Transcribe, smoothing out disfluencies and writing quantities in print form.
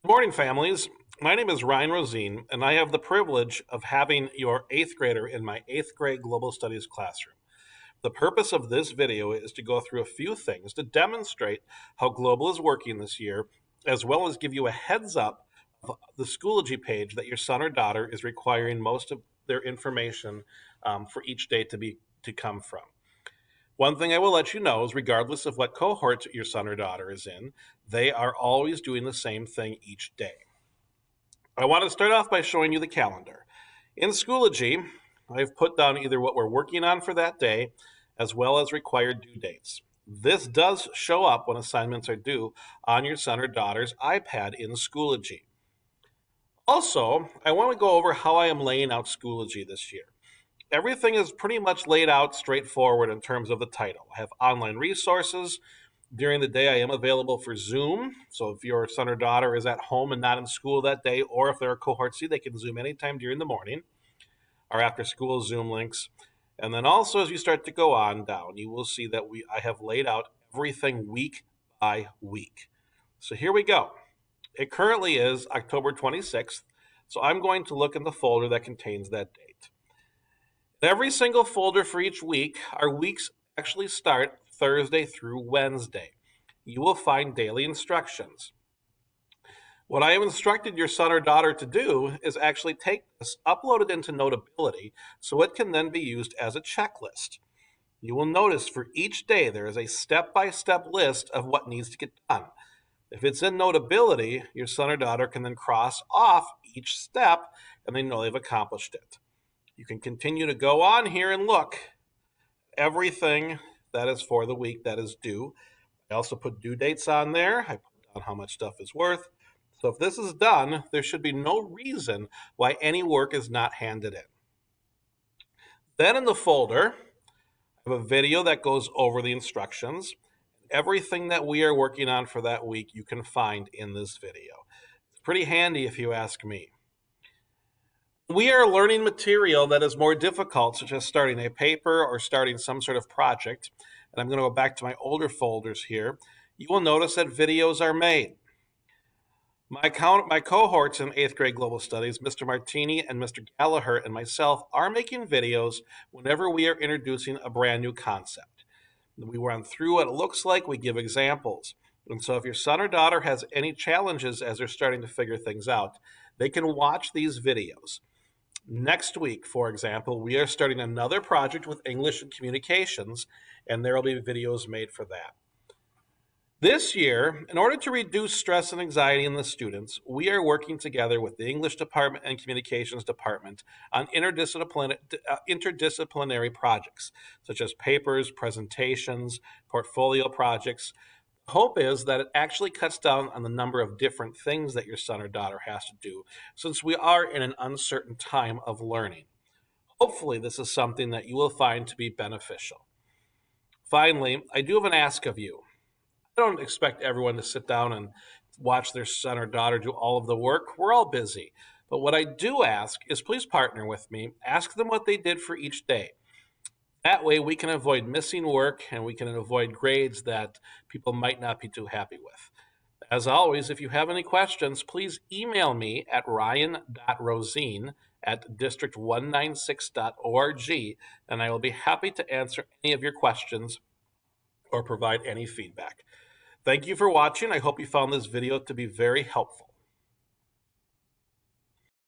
Good morning, families. My name is Ryan Rosine, and I have the privilege of having your eighth grader in my eighth grade Global Studies classroom. The purpose of this video is to go through a few things to demonstrate how Global is working this year, as well as give you a heads up of the Schoology page that your son or daughter is requiring most of their information for each day to come from. One thing I will let you know is regardless of what cohort your son or daughter is in, they are always doing the same thing each day. I want to start off by showing you the calendar. In Schoology, I've put down either what we're working on for that day as well as required due dates. This does show up when assignments are due on your son or daughter's iPad in Schoology. Also, I want to go over how I am laying out Schoology this year. Everything is pretty much laid out straightforward in terms of the title. I have online resources. During the day, I am available for Zoom. So if your son or daughter is at home and not in school that day, or if they're a cohort C, they can Zoom anytime during the morning. Our after school Zoom links. And then also as you start to go on down, you will see that I have laid out everything week by week. So here we go. It currently is October 26th. So I'm going to look in the folder that contains that date. Every single folder for each week, our weeks actually start Thursday through Wednesday. You will find daily instructions. What I have instructed your son or daughter to do is actually take this, upload it into Notability, so it can then be used as a checklist. You will notice for each day there is a step-by-step list of what needs to get done. If it's in Notability, your son or daughter can then cross off each step and they know they've accomplished it. You can continue to go on here and look everything that is for the week that is due. I also put due dates on there. I put down how much stuff is worth. So if this is done, there should be no reason why any work is not handed in. Then in the folder, I have a video that goes over the instructions. Everything that we are working on for that week you can find in this video. It's pretty handy if you ask me. We are learning material that is more difficult, such as starting a paper or starting some sort of project. And I'm going to go back to my older folders here. You will notice that videos are made. My cohorts in 8th grade Global Studies, Mr. Martini and Mr. Gallagher and myself, are making videos whenever we are introducing a brand new concept. We run through what it looks like, we give examples. And so if your son or daughter has any challenges as they're starting to figure things out, they can watch these videos. Next week, for example, we are starting another project with English and Communications, and there will be videos made for that. This year, in order to reduce stress and anxiety in the students, we are working together with the English department and Communications department on interdisciplinary projects, such as papers, presentations, portfolio projects. The hope is that it actually cuts down on the number of different things that your son or daughter has to do, since we are in an uncertain time of learning. Hopefully, this is something that you will find to be beneficial. Finally, I do have an ask of you. I don't expect everyone to sit down and watch their son or daughter do all of the work. We're all busy. But what I do ask is please partner with me. Ask them what they did for each day. That way we can avoid missing work and we can avoid grades that people might not be too happy with. As always, if you have any questions, please email me at ryan.rosine@district196.org, and I will be happy to answer any of your questions or provide any feedback. Thank you for watching. I hope you found this video to be very helpful.